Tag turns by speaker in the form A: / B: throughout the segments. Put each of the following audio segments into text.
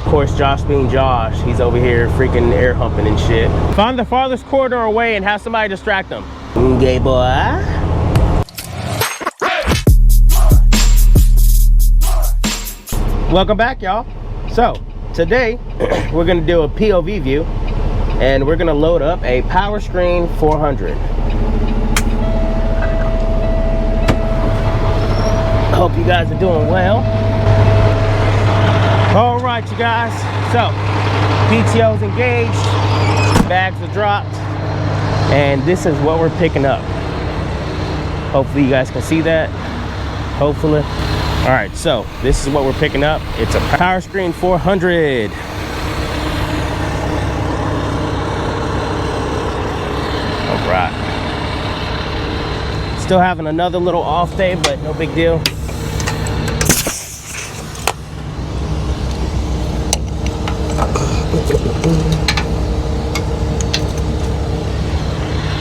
A: course, Josh being Josh, he's over here freaking air humping and shit. Find the farthest corridor away and have somebody distract him. Gay boy. Welcome back, y'all. So today we're gonna do a POV view, and we're gonna load up a Powerscreen 400. Hope you guys are doing well. All right, you guys. So PTO's engaged, bags are dropped, and this is what we're picking up. Hopefully you guys can see that. Hopefully. All right, so this is what we're picking up. It's a Powerscreen 400. All right. Still having another little off day, but no big deal.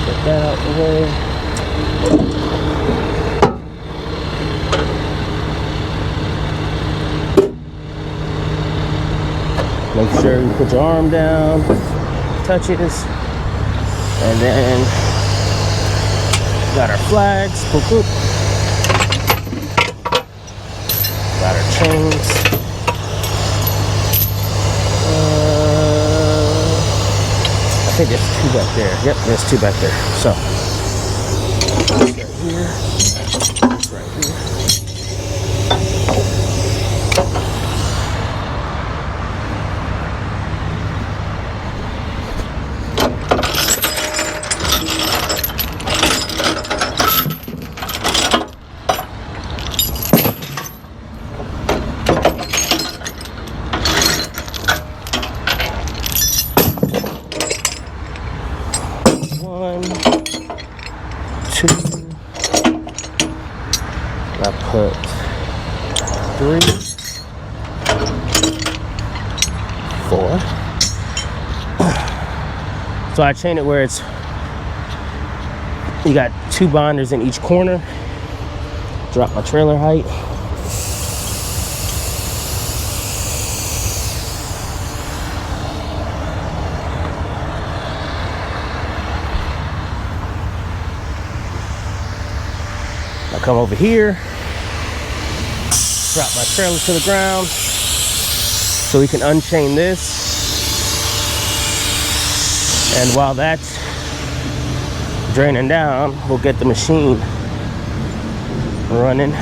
A: Get that out the way. Make sure you put your arm down, touch it, and then got our flags, boop, boop. Got our chains. I think there's two back there. Yep, there's two back there. So, right here, right here. I put 3, 4. So I chain it where it's, you got 2 binders in each corner. Drop my trailer height. I come over here, drop my trailer to the ground so we can unchain this. And while that's draining down, we'll get the machine running.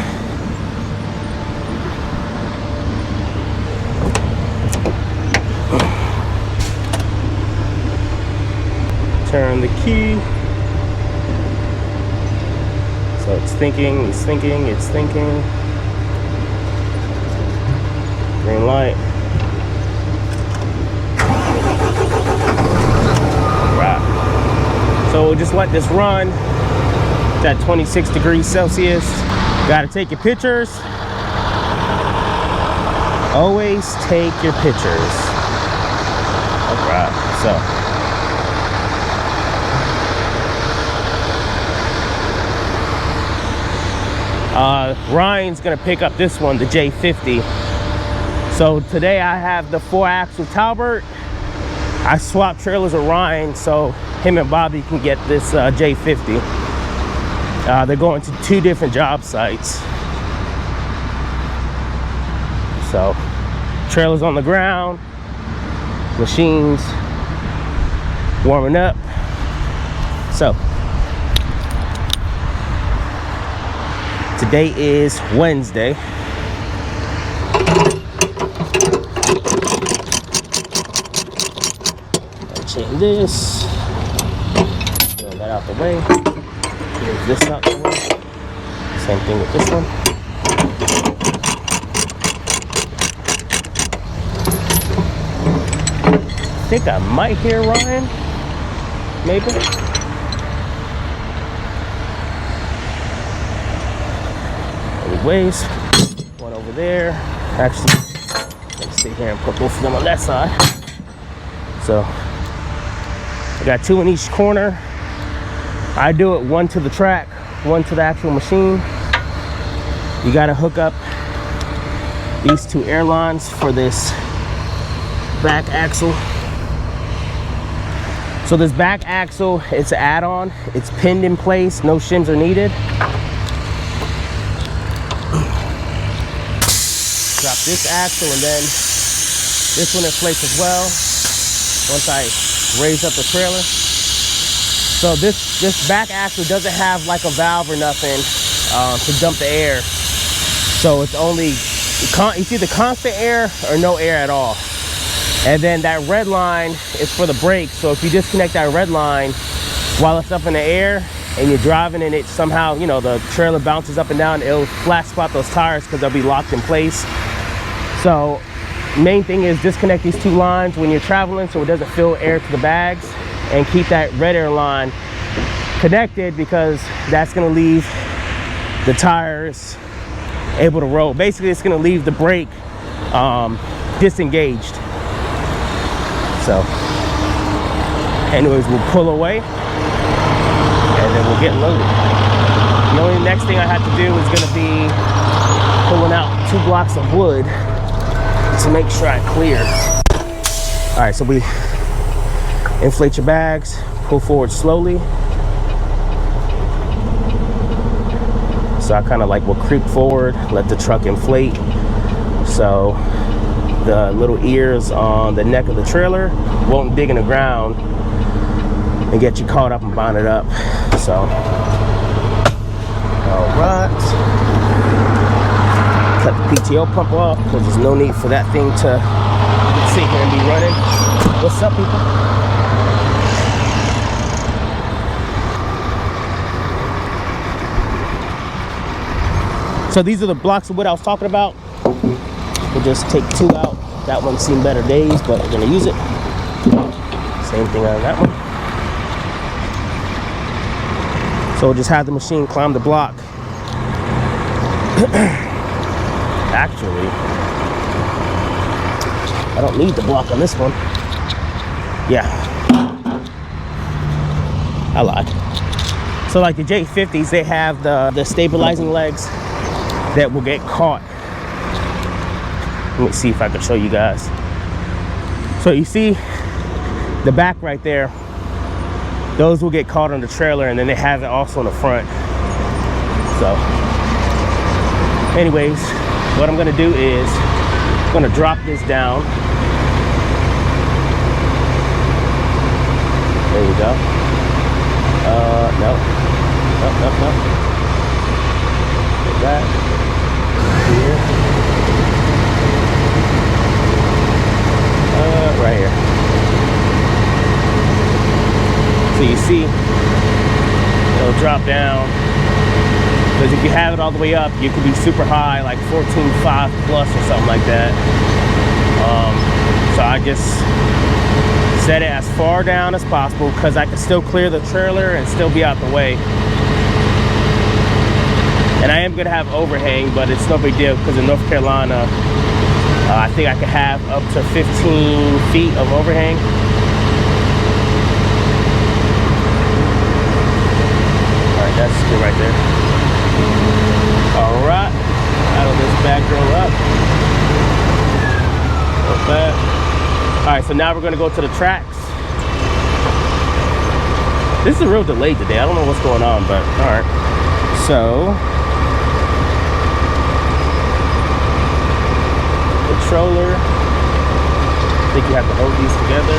A: Turn the key. So it's thinking, it's thinking, it's thinking. Green light. Right. So we'll just let this run. It's at 26 degrees Celsius. Gotta take your pictures. Always take your pictures. All right, so. Ryan's gonna pick up this one, the J50. So today I have the 4-axle Talbert. I swapped trailers with Ryan so him and Bobby can get this J50. They're going to 2 different job sites. So trailers on the ground, machines warming up. So today is Wednesday. I'll chain this. Throw that out the way. Move this out the way. Same thing with this one. I think I might hear Ryan. Maybe. Anyways, one over there. Actually, let's sit here and put both of them on that side. So I got 2 in each corner. I do it 1 to the track, 1 to the actual machine. You got to hook up these 2 air lines for this back axle. So this back axle, it's an add-on. It's pinned in place, no shims are needed. Drop this axle and then this one in place as well. Once I raise up the trailer. So this back axle doesn't have like a valve or nothing to dump the air. So it's only, it's either constant air or no air at all. And then that red line is for the brakes. So if you disconnect that red line while it's up in the air and you're driving and it somehow, you know, the trailer bounces up and down, it'll flat spot those tires because they'll be locked in place. So main thing is disconnect these two lines when you're traveling so it doesn't fill air to the bags, and keep that red air line connected because that's going to leave the tires able to roll. Basically, it's going to leave the brake disengaged. So anyways, we'll pull away and then we'll get loaded. The only next thing I have to do is going to be pulling out 2 blocks of wood to make sure I clear. All right, so we inflate your bags, pull forward slowly. So I kind of like will creep forward, let the truck inflate. So the little ears on the neck of the trailer won't dig in the ground and get you caught up and bonded up. So, all right. Cut the PTO pump off because there's no need for that thing to sit here and be running. What's up, people? So these are the blocks of wood I was talking about. We'll just take 2 out. That one's seen better days, but we're gonna use it. Same thing on that one. So we'll just have the machine climb the block. Actually, I don't need the block on this one. Yeah, I lied. So like the J50s, they have the stabilizing legs that will get caught. Let me see if I can show you guys. So you see the back right there, those will get caught on the trailer, and then they have it also on the front. So anyways, what I'm gonna do is I'm gonna drop this down. There you go. No. Like that. Here. Right here. So you see, it'll drop down. Because if you have it all the way up, you could be super high, like 14.5 plus or something like that. So I just set it as far down as possible because I can still clear the trailer and still be out the way. And I am gonna have overhang, but it's no big deal because in North Carolina, I think I could have up to 15 feet of overhang. All right, that's good right there. All right, that'll just back girl up. Not bad. All right, so now we're gonna go to the tracks. This is a real delay today. I don't know what's going on, but all right. So, controller. I think you have to hold these together.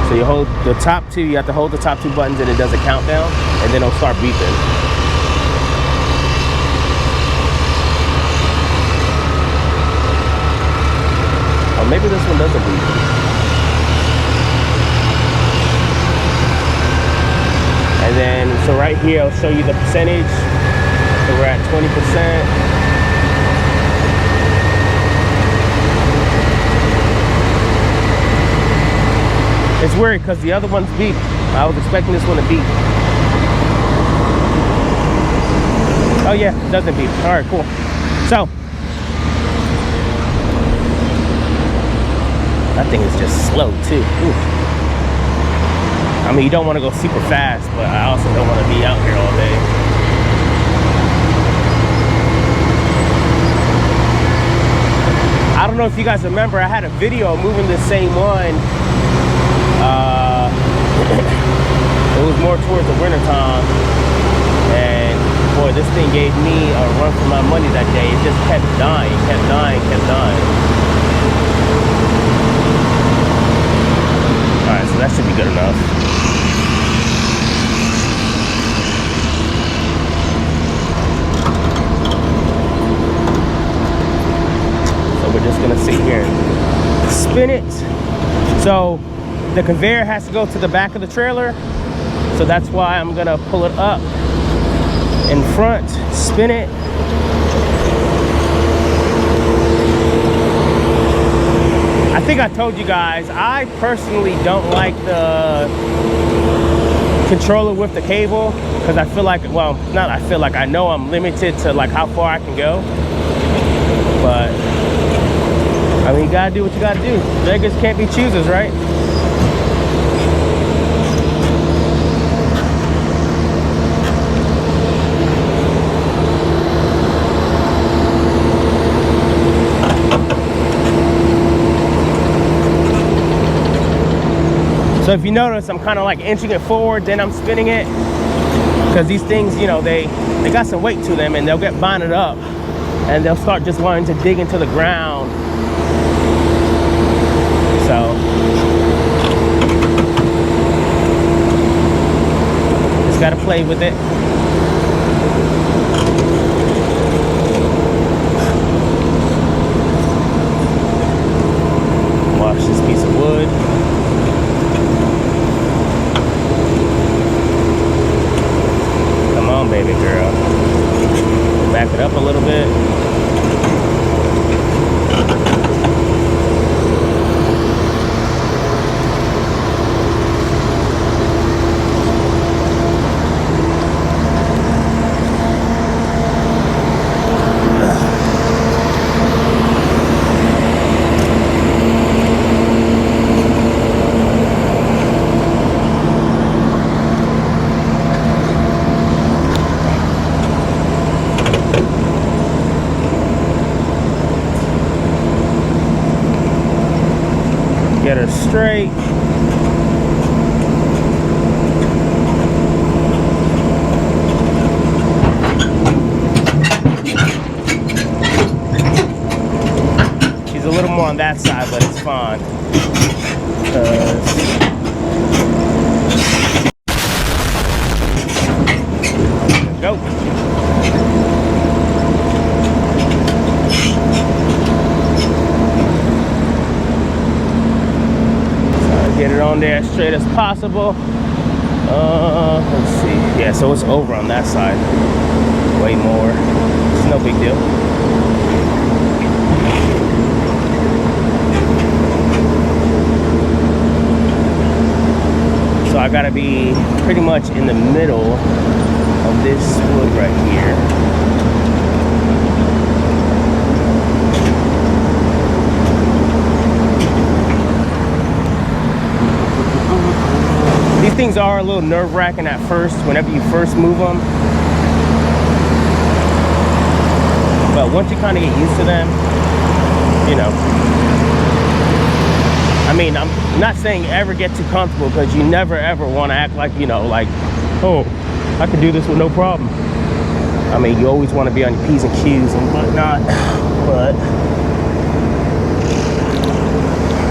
A: So you hold the top 2, you have to hold the top 2 buttons and it does a countdown, and then it'll start beeping. Or maybe this one doesn't beep. And then, so right here, I'll show you the percentage. So we're at 20%. It's weird because the other one's beep. I was expecting this one to beep. Oh yeah, it doesn't beep. All right, cool. So, that thing is just slow too. Oof. I mean, you don't want to go super fast, but I also don't want to be out here all day. I don't know if you guys remember, I had a video moving the same one. It was more towards the winter time, and boy, this thing gave me a run for my money that day. It just kept dying, kept dying, kept dying. All right, so that should be good enough. So we're just gonna sit here and spin it. So the conveyor has to go to the back of the trailer. So that's why I'm gonna pull it up in front, spin it. I think I told you guys, I personally don't like the controller with the cable, because I feel like, well, not I feel like, I know I'm limited to like how far I can go. But I mean, you gotta do what you gotta do. Beggars can't be choosers, right? So if you notice, I'm kind of like inching it forward, then I'm spinning it, because these things, you know, they got some weight to them, and they'll get bonded up, and they'll start just wanting to dig into the ground. So just gotta play with it. Wash this piece of wood. Baby girl, back it up a little bit. Get her straight. She's a little more on that side, but it's fine. Go. Get it on there as straight as possible. Let's see. Yeah, so it's over on that side. Way more. It's no big deal. So I gotta be pretty much in the middle of this wood right here. These things are a little nerve-wracking at first, whenever you first move them. But once you kind of get used to them, you know. I mean, I'm not saying ever get too comfortable, because you never ever want to act like, you know, like, oh, I can do this with no problem. I mean, you always want to be on your P's and Q's and whatnot, but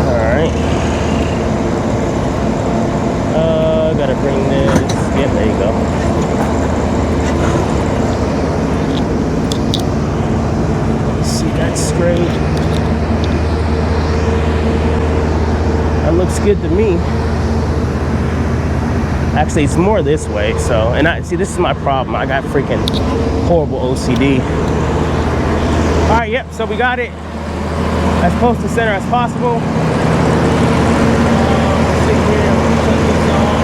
A: all right. Gotta bring this. Yeah, there you go. See, that's straight. That looks good to me. Actually, it's more this way. So, and I see, this is my problem. I got freaking horrible OCD. All right, yep. So we got it as close to center as possible. Let's see here. Put this on.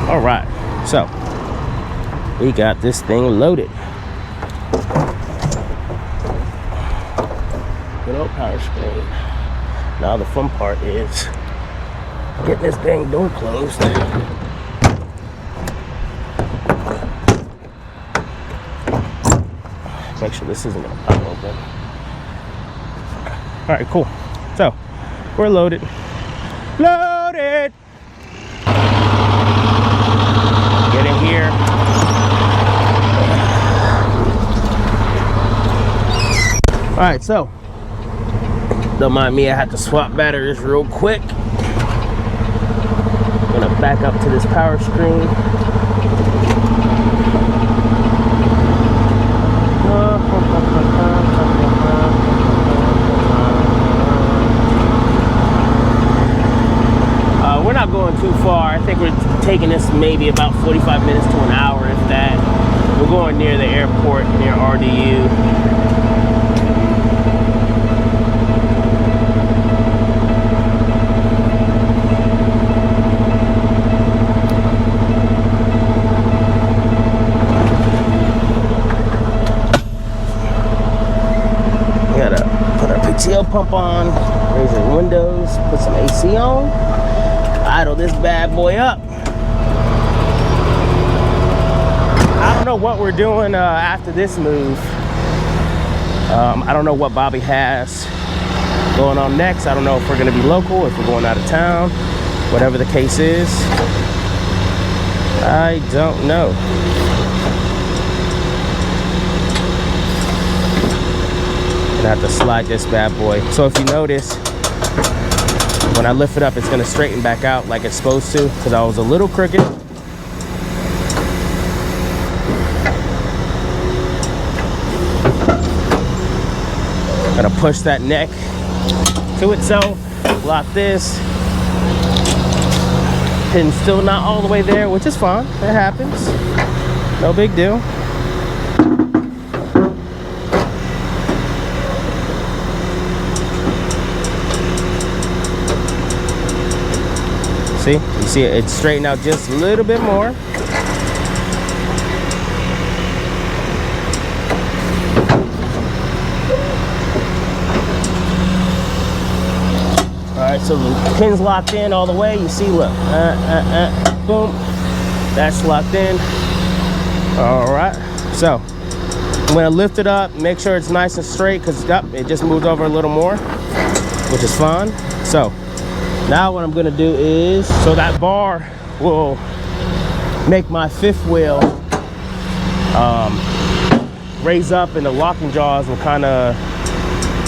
A: All right, so we got this thing loaded. Good old Powerscreen. Now the fun part is getting this dang door closed. Make sure this isn't gonna pop open. All right, cool. So we're loaded. Loaded. Get in here. All right, so don't mind me, I had to swap batteries real quick. Gonna back up to this Powerscreen. We're not going too far. I think we're taking this maybe about 45 minutes to an hour, if that. We're going near the airport, near RDU. Gotta put our PTO pump on, raise the windows, put some AC on. Idle this bad boy up. I don't know what we're doing after this move. I don't know what Bobby has going on next. I don't know if we're gonna be local, if we're going out of town, whatever the case is. I don't know. Gonna have to slide this bad boy. So if you notice, when I lift it up, it's gonna straighten back out like it's supposed to, because I was a little crooked. Gonna push that neck to itself, lock this. Pin's still not all the way there, which is fine. It happens. No big deal. See? You see it's straightened out just a little bit more. Alright, so the pin's locked in all the way. You see, look. Boom. That's locked in. Alright. So, I'm going to lift it up, make sure it's nice and straight, because it just moved over a little more, which is fine. So, now what I'm gonna do is, so that bar will make my fifth wheel raise up, and the locking jaws will kind of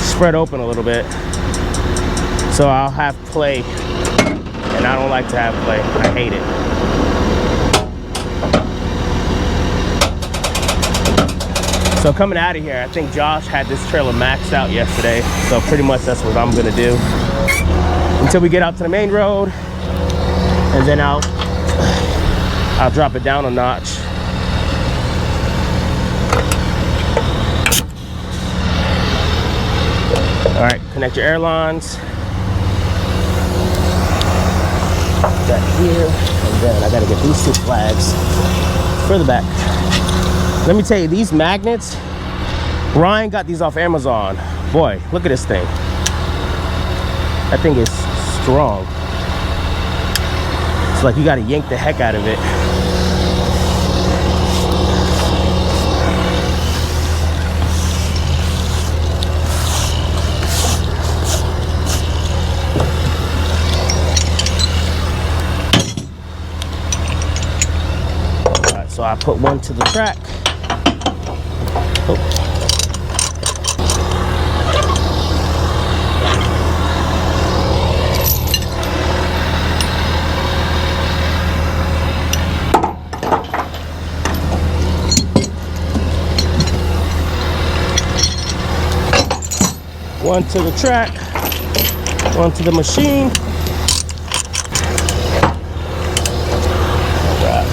A: spread open a little bit. So I'll have play, and I don't like to have play. I hate it. So coming out of here, I think Josh had this trailer maxed out yesterday. So pretty much that's what I'm gonna do until we get out to the main road, and then I'll drop it down a notch. All right, connect your airlines. That here, and then I gotta get these two flags for the back. Let me tell you, these magnets, Ryan got these off Amazon. Boy, look at this thing. That thing is strong. It's like you gotta yank the heck out of it. All right, so I put one to the track. Oh. One to the track, one to the machine. Right.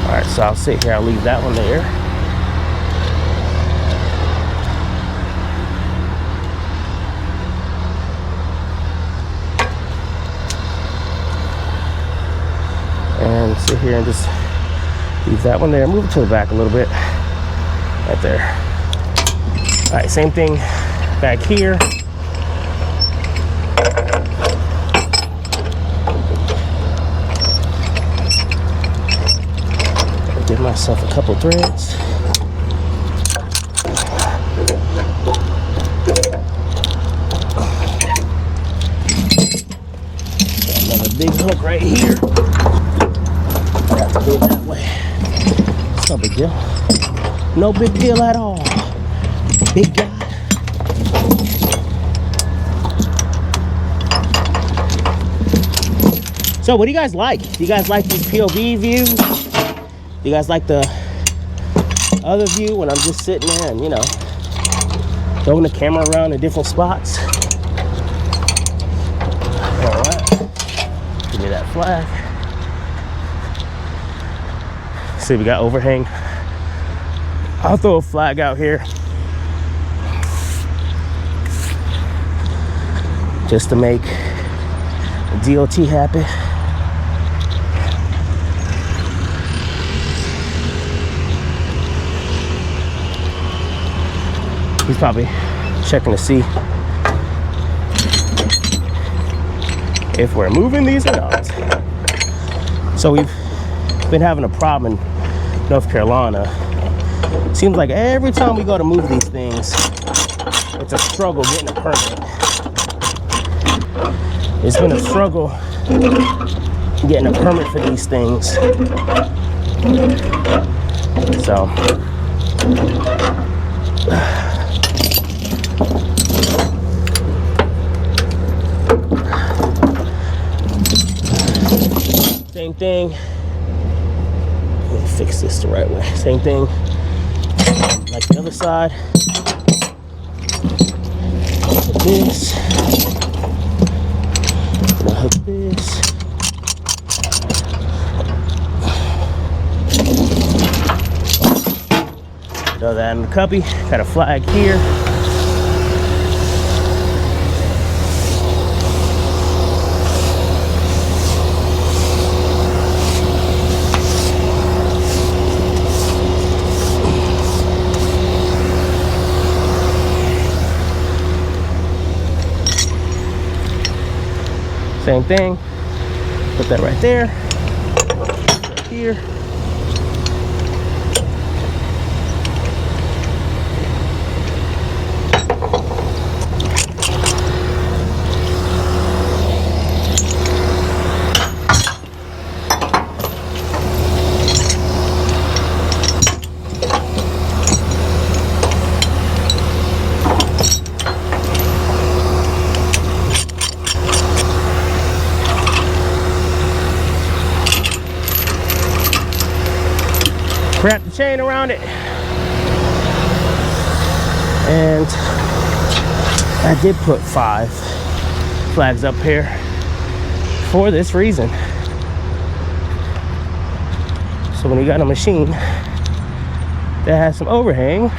A: All right, so I'll sit here, I'll leave that one there. And sit here and just leave that one there. Move it to the back a little bit. Right there. All right, same thing back here. myself a couple threads. Got another big hook right here. I have to do it that way. It's no big deal. No big deal at all. Big guy. So what do you guys like? Do you guys like these POV views? Do you guys like the other view when I'm just sitting there and, you know, throwing the camera around in different spots? All right, give me that flag. See, we got overhang. I'll throw a flag out here just to make the DOT happy. He's probably checking to see if we're moving these or not. So we've been having a problem in North Carolina. Seems like every time we go to move these things, it's a struggle getting a permit. It's been a struggle getting a permit for these things. So same thing. Let me fix this the right way. Same thing like the other side. Hook this. Gonna hook this. Throw that in the cubby. Got a flag here. Same thing, put that right there, right here. Wrap the chain around it, and I did put 5 flags up here for this reason. So when you got a machine that has some overhang,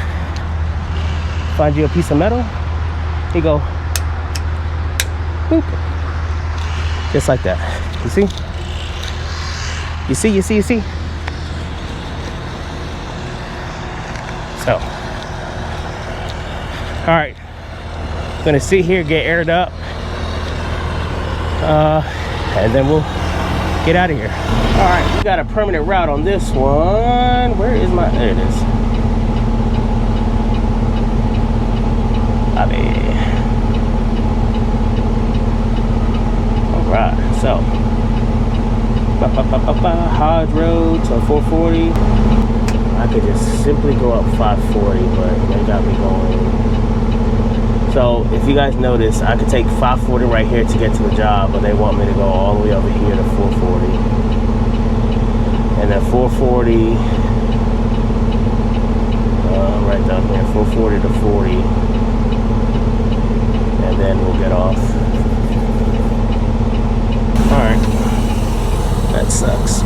A: find you a piece of metal, you go boop, just like that. You see? You see, you see, you see? So, all right, I'm gonna sit here, get aired up, and then we'll get out of here. All right, we got a permanent route on this one. Where is my, there it is. All right, so, Hodge Road to 440. I could just simply go up 540, but they got me going. So if you guys notice, I could take 540 right here to get to the job, but they want me to go all the way over here to 440. And then 440, right down here, 440 to 40. And then we'll get off. All right, that sucks.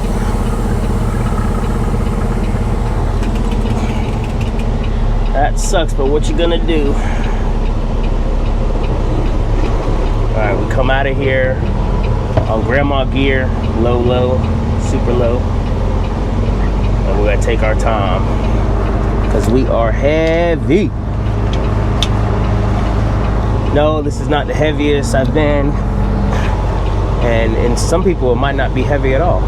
A: That sucks, but what you gonna do? All right, we come out of here on grandma gear, low, super low, and we're gonna take our time because we are heavy. No, this is not the heaviest I've been, and some people it might not be heavy at all.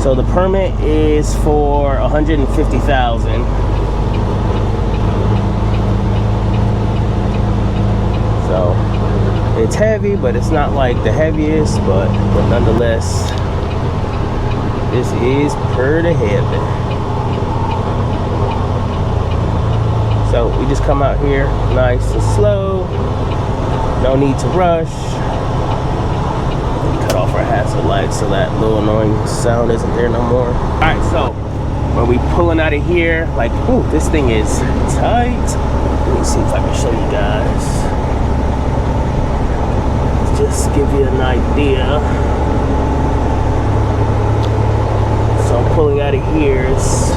A: So the permit is for 150,000. So it's heavy, but it's not like the heaviest, but nonetheless, this is pretty heavy. So we just come out here nice and slow. No need to rush. Cut off our hazard lights so that little annoying sound isn't there no more. All right, so when we pulling out of here, like, ooh, this thing is tight. Let me see if I can show you guys. Just give you an idea. So I'm pulling out of here. It's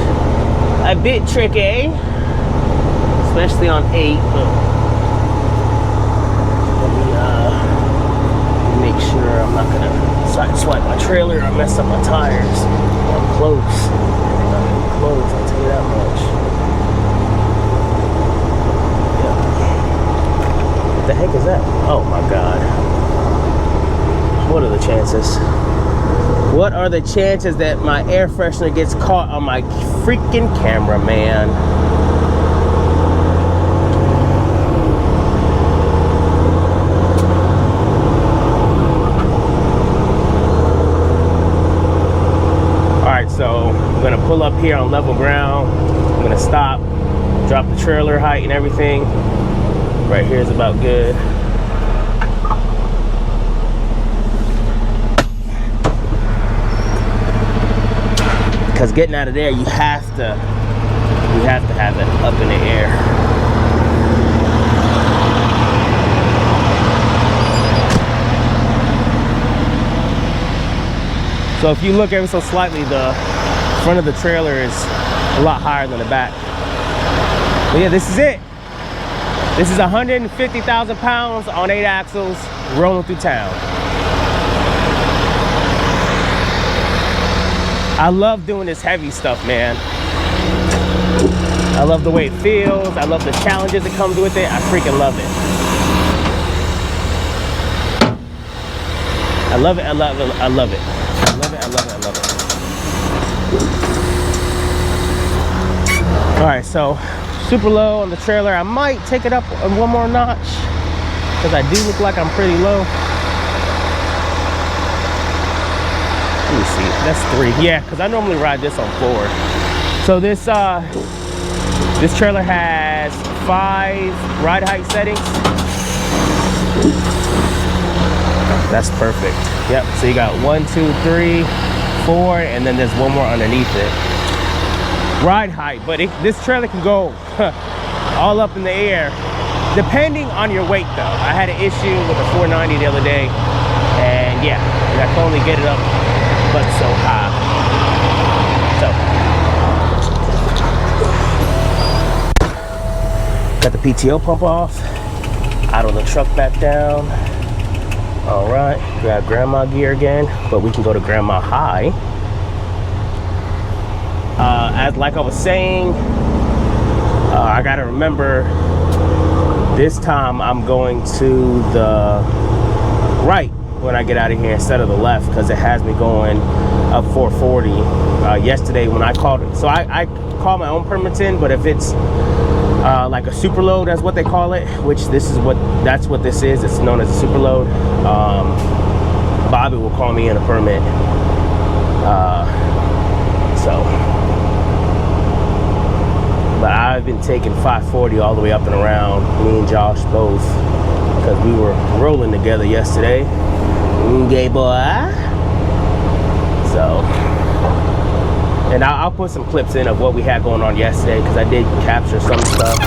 A: a bit tricky, especially on 8. Make sure I'm not gonna swipe my trailer or mess up my tires. I'm close. I'm close, I'll tell you that much. Yeah. What the heck is that? Oh my God. What are the chances? What are the chances that my air freshener gets caught on my freaking camera, man? So I'm gonna pull up here on level ground. I'm gonna stop, drop the trailer height and everything. Right here is about good. Because getting out of there, you have to have it up in the air. So if you look ever so slightly, the front of the trailer is a lot higher than the back. But yeah, this is it. This is 150,000 pounds on 8 axles rolling through town. I love doing this heavy stuff, man. I love the way it feels. I love the challenges that comes with it. I freaking love it. I love it, I love it, I love it. I love it, I love it, I love it. All right, so super low on the trailer. I might take it up one more notch because I do look like I'm pretty low. Let me see, that's 3. Yeah, because I normally ride this on 4. So this trailer has 5 ride height settings. That's perfect. Yep, so you got 1, 2, 3, 4, and then there's one more underneath it. Ride height, but this trailer can go all up in the air, depending on your weight though. I had an issue with a 490 the other day, and yeah, I can only get it up but so high. So, got the PTO pump off, idle the truck back down. All right, grab grandma gear again, but we can go to grandma high. Like I was saying, I gotta remember this time I'm going to the right when I get out of here instead of the left, because it has me going up 440. Yesterday when I called it, so I call my own permits in, but if it's like a super load, that's what they call it, which that's what this is. It's known as a super load. Bobby will call me in a permit. But I've been taking 540 all the way up and around, me and Josh both, because we were rolling together yesterday. Gay boy. So, and I'll put some clips in of what we had going on yesterday, because I did capture some stuff.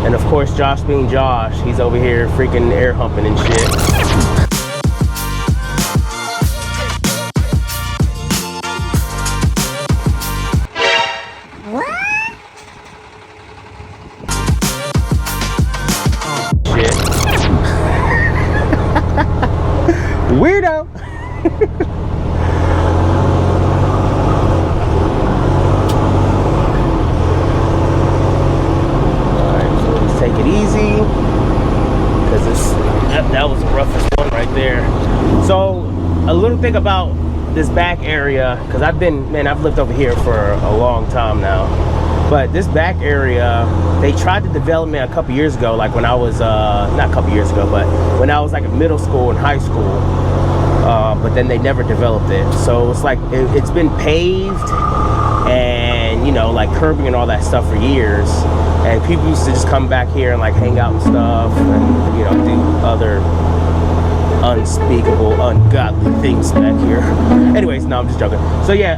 A: And of course, Josh being Josh, he's over here freaking air humping and shit.
B: What?
A: Shit. Weirdo. thing about this back area, because I've lived over here for a long time now, but this back area, they tried to develop me a couple years ago, like when I was not a couple years ago, but when I was like in middle school and high school, but then they never developed it. So it's like it's been paved and, you know, like curbing and all that stuff for years, and people used to just come back here and like hang out and stuff, and, you know, do other unspeakable, ungodly things back here. Anyways, no, I'm just joking. So yeah,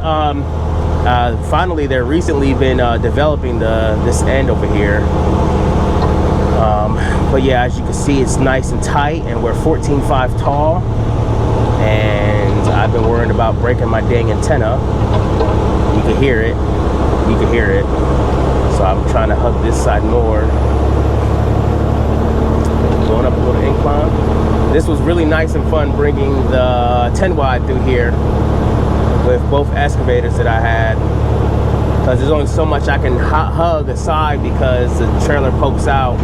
A: finally they're recently been developing this end over here. But yeah, as you can see, it's nice and tight, and we're 14.5 tall, and I've been worrying about breaking my dang antenna. You can hear it. You can hear it. So I'm trying to hug this side more. Going up a little incline. This was really nice and fun bringing the 10 wide through here with both excavators that I had, because there's only so much I can hug aside because the trailer pokes out.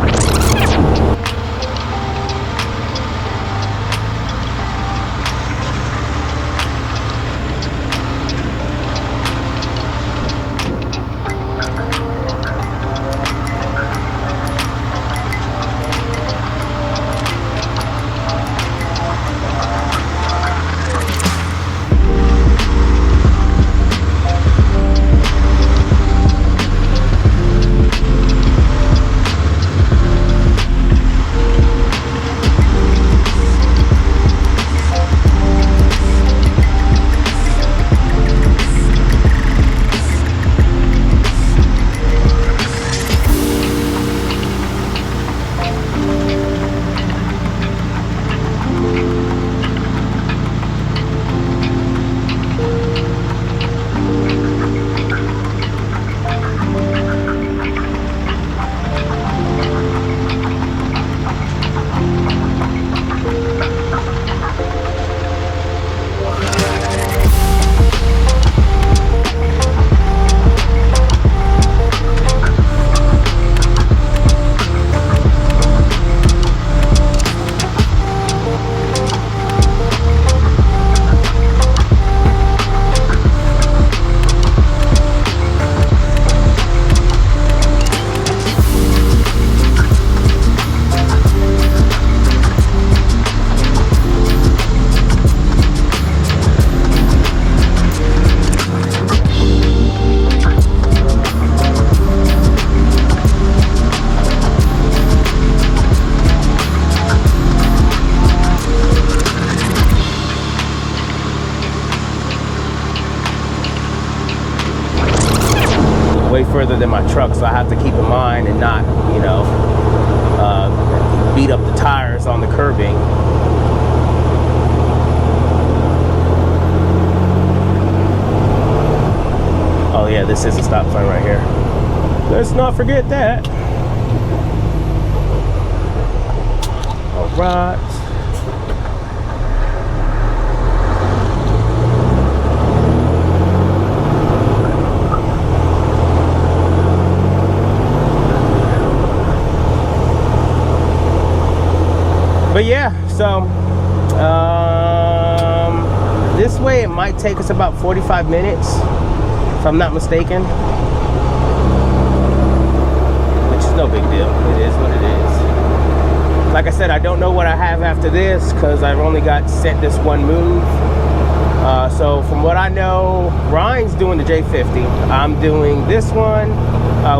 A: Way further than my truck, so I have to keep in mind and not, you know, beat up the tires on the curbing. Oh yeah, this is a stop sign right here. Let's not forget that. All right. But yeah, so this way it might take us about 45 minutes, if I'm not mistaken, which is no big deal. It is what it is. Like I said, I don't know what I have after this because I've only got sent this one move. So from what I know, Ryan's doing the J50. I'm doing this one,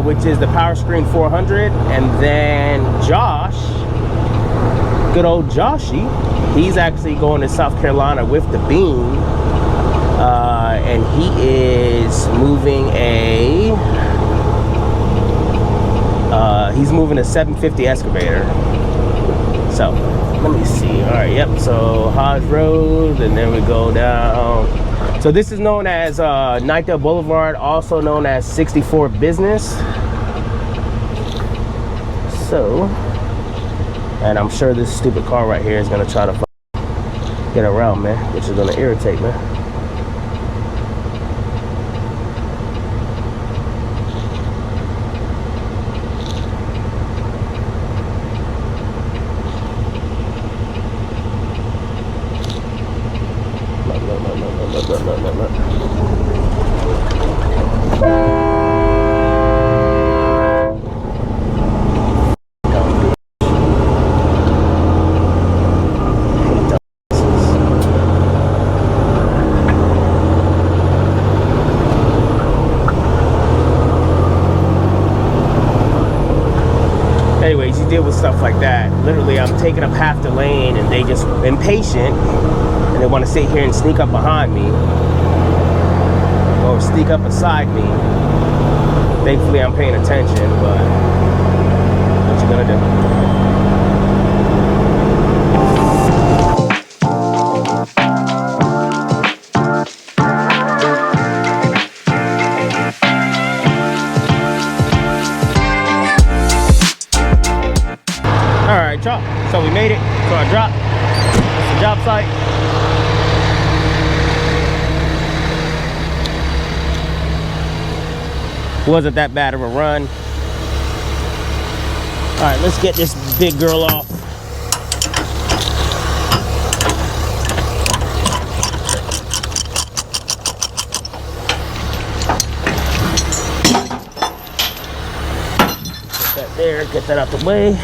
A: which is the Powerscreen 400, and then Josh, good old Joshy, he's actually going to South Carolina with the beam, and he is moving he's moving a 750 excavator. So let me see. All right, yep, so Hodge Road, and then we go down. So this is known as Knightdale Boulevard, also known as 64 Business. So, and I'm sure this stupid car right here is gonna try to get around, man, which is gonna irritate me. Look, look, look, look. Anyways, you deal with stuff like that. Literally, I'm taking up half the lane and they just impatient and they want to sit here and sneak up behind me or sneak up beside me. Thankfully, I'm paying attention, but what you gonna do? Drop. So we made it to our drop. It's the job site. Wasn't that bad of a run. All right, let's get this big girl off. Get that there, get that out the way.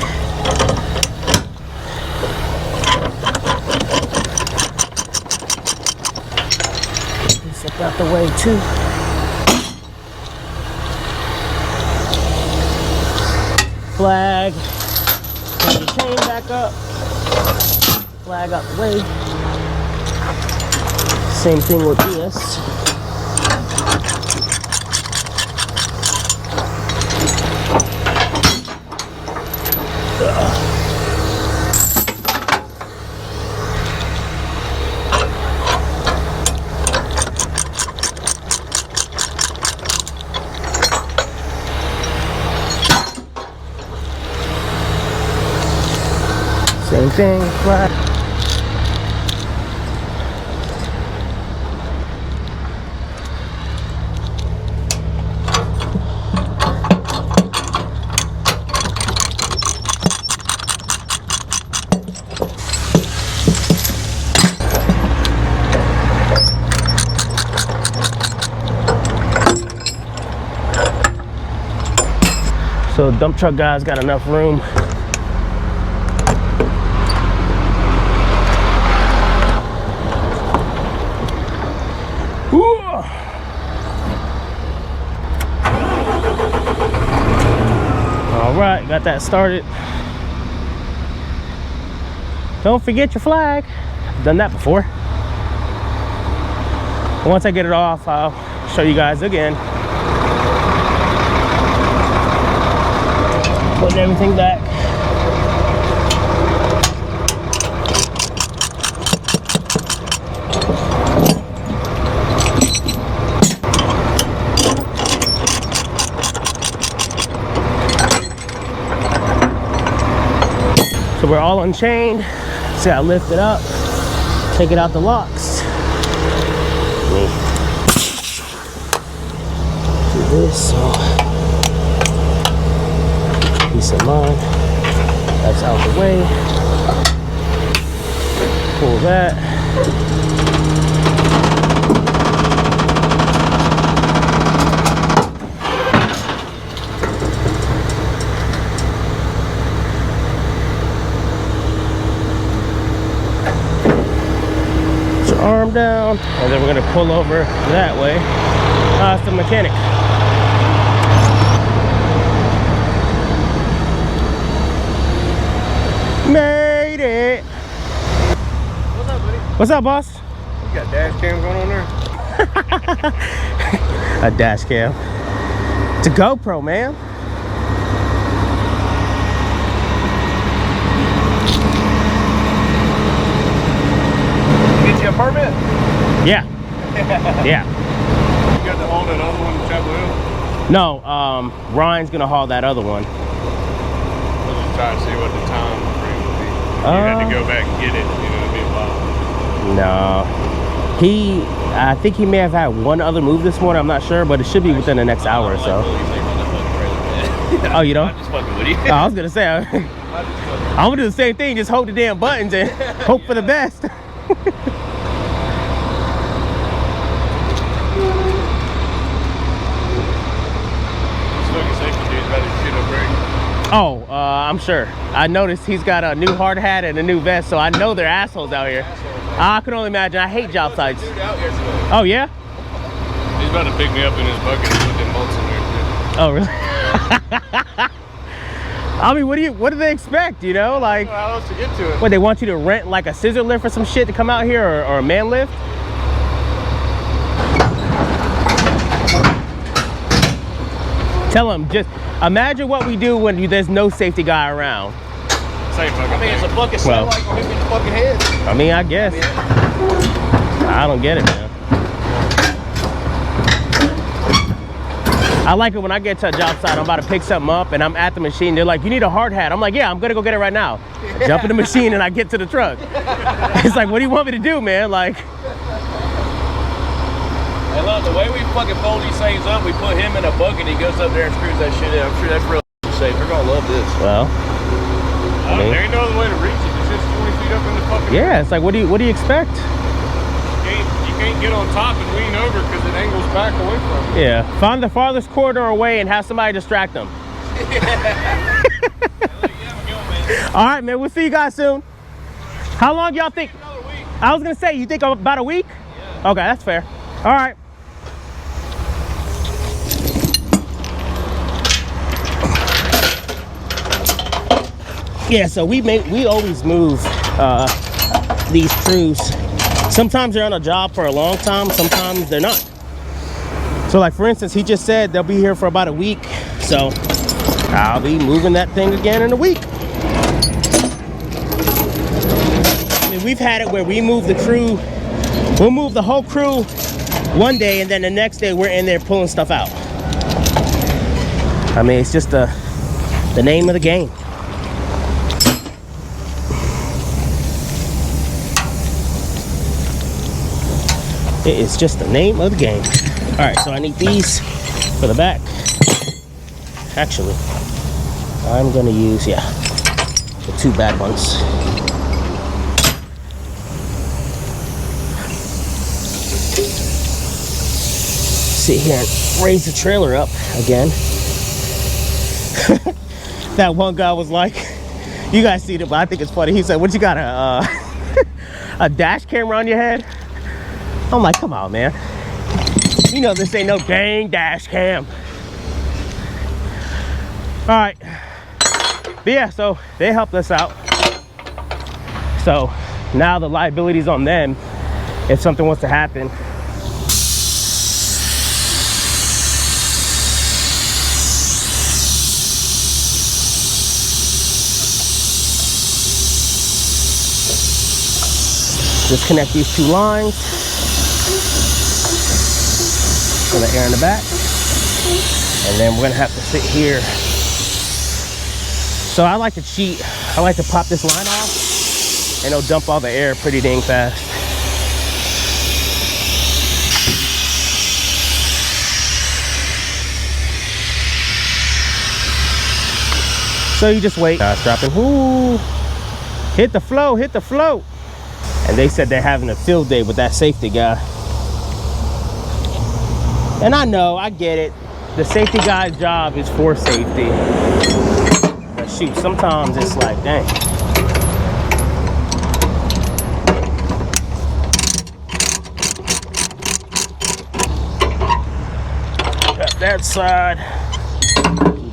A: Out the way too. Flag. Bring the chain back up. Flag out the way. Same thing with this. Same thing, flat. So the dump truck guy's got enough room. All right, got that started. Don't forget your flag. I've done that before. Once I get it off, I'll show you guys again. Putting everything back. So we're all unchained. See, I lift it up, take it out the locks. Let me do this. So peace of mind. That's out the way. Pull that. Arm down, and then we're going to pull over that way. It's the mechanic. Made it.
B: What's up, buddy?
A: What's up, boss?
B: You got dash cam going on there?
A: A dash cam. It's a GoPro, man.
B: Get you a permit?
A: Yeah. Yeah.
B: You got to haul that other one to Chapel Hill?
A: No, Ryan's gonna haul that other one.
B: We'll just try to see what the time frame would be. You had to go back and get it, you know, it'd be a while.
A: No. I think he may have had one other move this morning, I'm not sure, but it should be within the next hour or so. Oh, you don't?
B: I'm just fucking with you.
A: Oh, I was gonna say, I'm gonna do the same thing, just hold the damn buttons and hope for the best. I'm sure. I noticed he's got a new hard hat and a new vest, so I know they're assholes out here. I can only imagine. I hate job sites. Oh yeah?
B: He's about to pick me up in his bucket and put them bolts in there too.
A: Oh really? I mean, what do they expect, you know? Like,
B: how else to get to it?
A: What, they want you to rent like a scissor lift or some shit to come out here, or a man lift? Tell them, just imagine what we do when there's no safety guy around.
B: Same fucking
C: I mean, it's a bucket
A: Well,
C: like hit me in the fucking head.
A: I mean, I guess. I don't get it, man. I like it when I get to a job site, I'm about to pick something up and I'm at the machine. They're like, you need a hard hat. I'm like, yeah, I'm gonna go get it right now. I jump in the machine and I get to the truck. It's like, what do you want me to do, man? Like,
C: Hey, look, the way we fucking fold these things up, we put him in a bucket, he goes up there and screws that shit in. I'm sure that's real safe. They're gonna love this.
A: well,
B: There ain't no other way to reach it. It's just 20 feet up in the fucking.
A: yeah, it's like, what do you expect?
B: You can't get on top and lean over because it angles back away from you.
A: Yeah, find the farthest corner away and have somebody distract them. All right, man, we'll see you guys soon. How long y'all think?
C: Another week.
A: I was gonna say, you think about a week?
C: Yeah.
A: Okay, that's fair. All right. Yeah, so we always move these crews. Sometimes they're on a job for a long time, sometimes they're not. So like for instance, he just said they'll be here for about a week. So I'll be moving that thing again in a week. I mean, we've had it where we move the crew, we'll move the whole crew one day and then the next day we're in there pulling stuff out. I mean, it's just the name of the game. It is just the name of the game. All right, so I need these for the back. Actually, I'm gonna use, yeah, the 2 bad ones. Sit here and raise the trailer up again. That one guy was like, you guys see it, but I think it's funny. He said, what, you got a dash camera on your head? I'm like, come on, man. You know this ain't no dang dash cam. All right. But yeah, so they helped us out. So now the liability's on them if something was to happen. Disconnect these 2 lines. For the air in the back, and then we're gonna have to sit here. So I like to cheat. I like to pop this line off and it'll dump all the air pretty dang fast. So you just wait. It's dropping. Ooh, hit the flow, hit the flow. And they said they're having a field day with that safety guy. And I know, I get it. The safety guy's job is for safety. But shoot, sometimes it's like, dang. Got that side,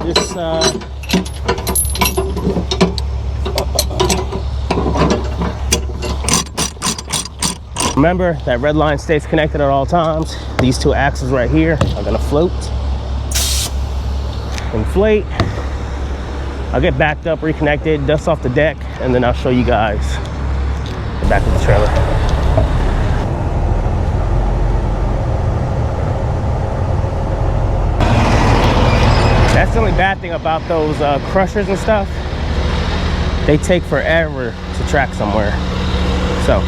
A: this side. Remember that red line stays connected at all times. These 2 axles right here are gonna float, inflate. I'll get backed up, reconnected, dust off the deck, and then I'll show you guys the back of the trailer. That's the only bad thing about those crushers and stuff. They take forever to track somewhere. So.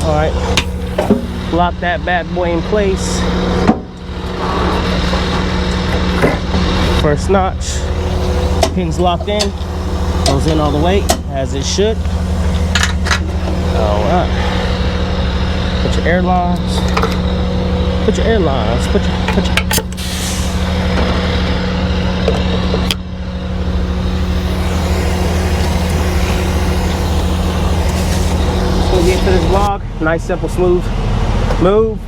A: All right, lock that bad boy in place. First notch, pin's locked in, goes in all the way, as it should. All right, put your air lines, put your air lines, put your. Nice, simple, smooth move.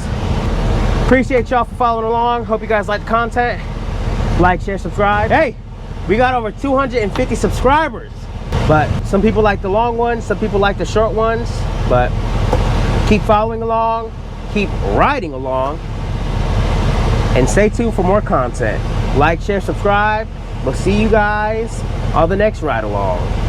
A: Appreciate y'all for following along. Hope you guys like the content. Like, share, subscribe. Hey, we got over 250 subscribers. But some people like the long ones, some people like the short ones. But keep following along, keep riding along, and stay tuned for more content. Like, share, subscribe. We'll see you guys on the next ride along.